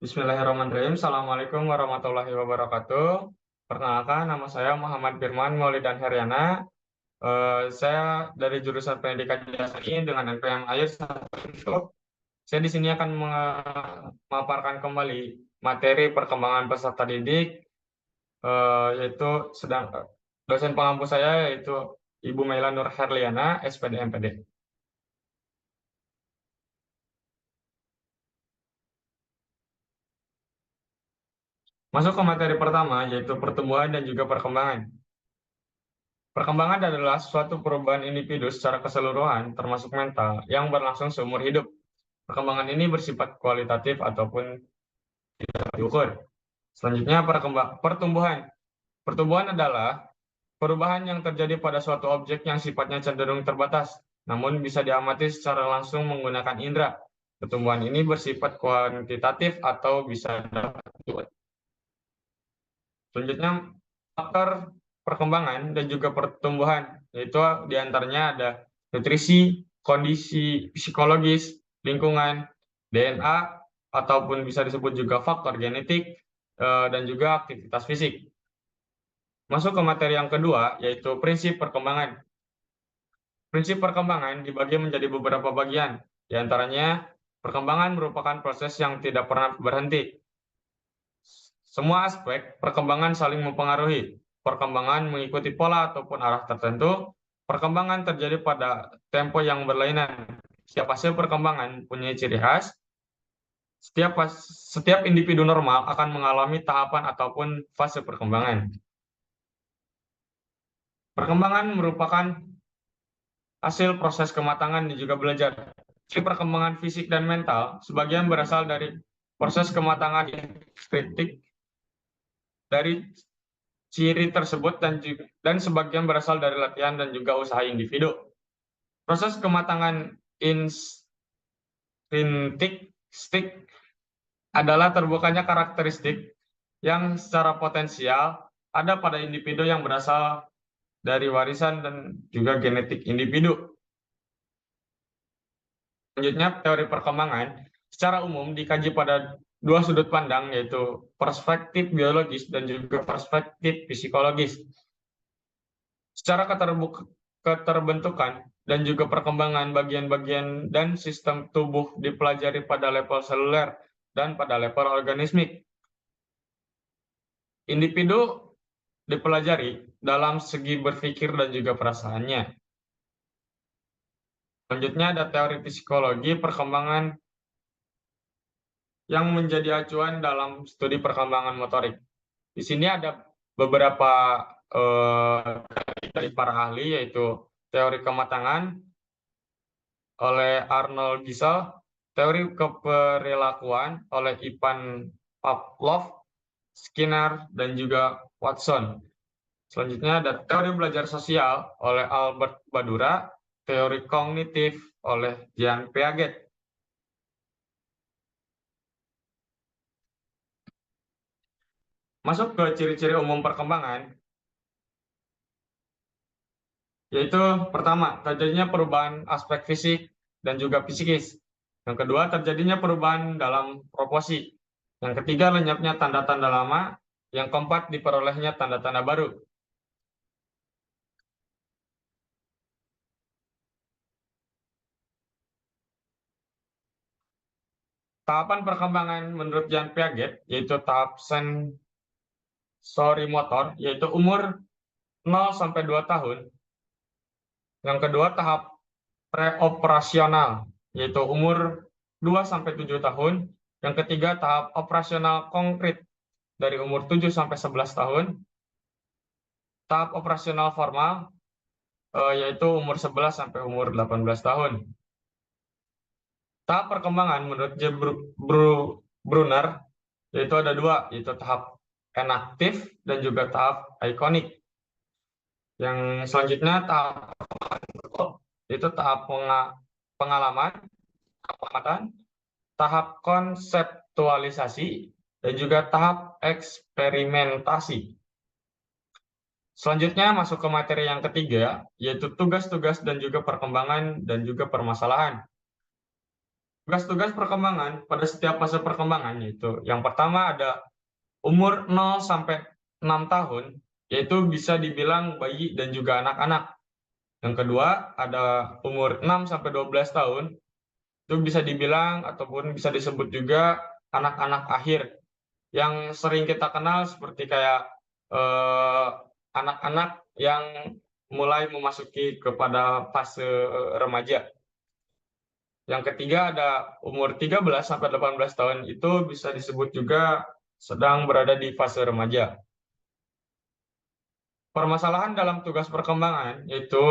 Bismillahirrahmanirrahim. Assalamualaikum warahmatullahi wabarakatuh. Perkenalkan, nama saya Muhammad Firman Maulidan Heryana. Saya dari jurusan Pendidikan Dasar ini dengan NPM IELTS 1. Saya di sini akan memaparkan kembali materi perkembangan peserta didik, yaitu dosen pengampu saya yaitu Ibu Maila Nur Herliana, SPD MPD. Masuk ke materi pertama, yaitu pertumbuhan dan juga perkembangan. Perkembangan adalah suatu perubahan individu secara keseluruhan, termasuk mental, yang berlangsung seumur hidup. Perkembangan ini bersifat kualitatif ataupun diukur. Selanjutnya, pertumbuhan. Pertumbuhan adalah perubahan yang terjadi pada suatu objek yang sifatnya cenderung terbatas, namun bisa diamati secara langsung menggunakan indera. Pertumbuhan ini bersifat kuantitatif atau bisa dapat. Selanjutnya, faktor perkembangan dan juga pertumbuhan, yaitu diantaranya ada nutrisi, kondisi psikologis, lingkungan, DNA, ataupun bisa disebut juga faktor genetik, dan juga aktivitas fisik. Masuk ke materi yang kedua, yaitu prinsip perkembangan. Prinsip perkembangan dibagi menjadi beberapa bagian, diantaranya perkembangan merupakan proses yang tidak pernah berhenti. Semua aspek perkembangan saling mempengaruhi. Perkembangan mengikuti pola ataupun arah tertentu. Perkembangan terjadi pada tempo yang berlainan. Setiap fase perkembangan punya ciri khas. Setiap individu normal akan mengalami tahapan ataupun fase perkembangan. Perkembangan merupakan hasil proses kematangan dan juga belajar. Perkembangan fisik dan mental sebagian berasal dari proses kematangan kritik dari ciri tersebut dan sebagian berasal dari latihan dan juga usaha individu. Proses kematangan intrinsik adalah terbukanya karakteristik yang secara potensial ada pada individu yang berasal dari warisan dan juga genetik individu. Selanjutnya, teori perkembangan secara umum dikaji pada dua sudut pandang, yaitu perspektif biologis dan juga perspektif psikologis. Secara keterbentukan dan juga perkembangan bagian-bagian dan sistem tubuh dipelajari pada level seluler dan pada level organismik. Individu dipelajari dalam segi berpikir dan juga perasaannya. Selanjutnya ada teori psikologi perkembangan yang menjadi acuan dalam studi perkembangan motorik. Di sini ada beberapa dari para ahli, yaitu teori kematangan oleh Arnold Gisel, teori keperilakuan oleh Ivan Pavlov, Skinner, dan juga Watson. Selanjutnya ada teori belajar sosial oleh Albert Bandura, teori kognitif oleh Jean Piaget. Masuk ke ciri-ciri umum perkembangan, yaitu pertama, terjadinya perubahan aspek fisik dan juga psikis. Yang kedua, terjadinya perubahan dalam proporsi. Yang ketiga, lenyapnya tanda-tanda lama. Yang keempat, diperolehnya tanda-tanda baru. Tahapan perkembangan menurut Jan Piaget, yaitu tahap sensori-motor, yaitu umur 0 sampai 2 tahun. Yang kedua, tahap preoperasional, yaitu umur 2 sampai 7 tahun. Yang ketiga, tahap operasional konkret dari umur 7 sampai 11 tahun. Tahap operasional formal, yaitu umur 11 sampai umur 18 tahun. Tahap perkembangan menurut Brunner, yaitu ada dua, yaitu tahap enaktif dan juga tahap ikonik. Yang selanjutnya tahap itu tahap pengalaman, pengamatan, tahap konseptualisasi, dan juga tahap eksperimentasi. Selanjutnya masuk ke materi yang ketiga, yaitu tugas-tugas dan juga perkembangan dan juga permasalahan. Tugas-tugas perkembangan pada setiap fase perkembangan yaitu yang pertama ada umur 0 sampai 6 tahun, yaitu bisa dibilang bayi dan juga anak-anak. Yang kedua ada umur 6 sampai 12 tahun, itu bisa dibilang ataupun bisa disebut juga anak-anak akhir, yang sering kita kenal seperti kayak eh, anak-anak yang mulai memasuki kepada fase remaja. Yang ketiga ada umur 13 sampai 18 tahun, itu bisa disebut juga sedang berada di fase remaja. Permasalahan dalam tugas perkembangan yaitu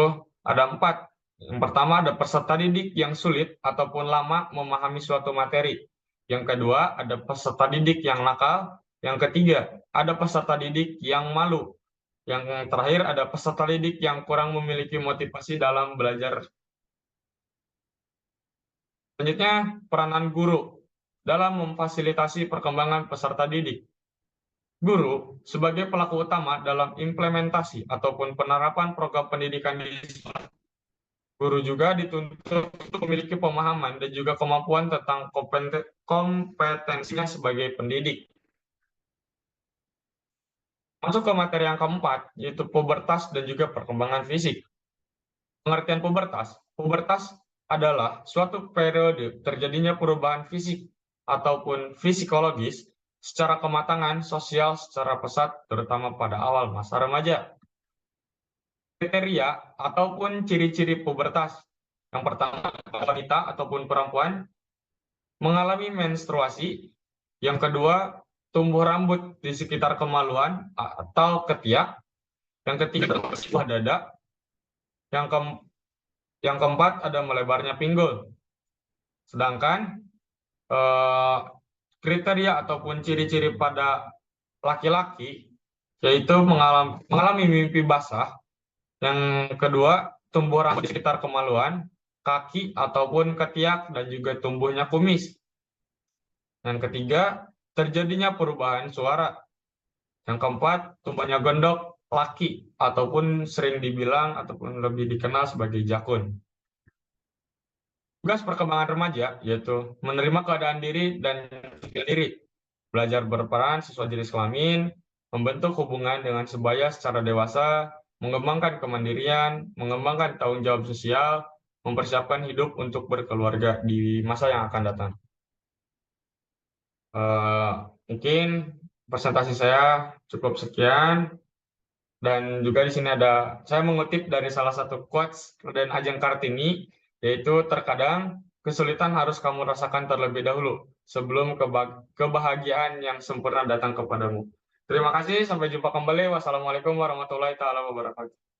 ada 4. Yang pertama ada peserta didik yang sulit ataupun lama memahami suatu materi. Yang kedua ada peserta didik yang nakal. Yang ketiga ada peserta didik yang malu. Yang terakhir ada peserta didik yang kurang memiliki motivasi dalam belajar. Selanjutnya, peranan guru dalam memfasilitasi perkembangan peserta didik. Guru, sebagai pelaku utama dalam implementasi ataupun penerapan program pendidikan di sekolah, guru juga dituntut untuk memiliki pemahaman dan juga kemampuan tentang kompetensinya sebagai pendidik. Masuk ke materi yang keempat, yaitu pubertas dan juga perkembangan fisik. Pengertian pubertas. Pubertas adalah suatu periode terjadinya perubahan fisik ataupun psikologis secara kematangan sosial secara pesat, terutama pada awal masa remaja. Kriteria ataupun ciri-ciri pubertas. Yang pertama, wanita ataupun perempuan mengalami menstruasi. Yang kedua, tumbuh rambut di sekitar kemaluan atau ketiak. Yang ketiga, sebuah dada. Yang ke yang keempat ada melebarnya pinggul. Sedangkan eh, kriteria ataupun ciri-ciri pada laki-laki yaitu mengalami mimpi basah. Yang kedua, tumbuh rambut di sekitar kemaluan, kaki ataupun ketiak dan juga tumbuhnya kumis. Yang ketiga, terjadinya perubahan suara. Yang keempat, tumbuhnya gondok laki ataupun sering dibilang ataupun lebih dikenal sebagai jakun. Tugas perkembangan remaja yaitu menerima keadaan diri dan diri, belajar berperan sesuai jenis kelamin, membentuk hubungan dengan sebaya secara dewasa, mengembangkan kemandirian, mengembangkan tanggung jawab sosial, mempersiapkan hidup untuk berkeluarga di masa yang akan datang. Eh, Mungkin presentasi saya cukup sekian, dan juga di sini saya mengutip dari salah satu quotes dari Ajeng Kartini, yaitu terkadang kesulitan harus kamu rasakan terlebih dahulu sebelum kebahagiaan yang sempurna datang kepadamu. Terima kasih, sampai jumpa kembali. Wassalamualaikum warahmatullahi wabarakatuh.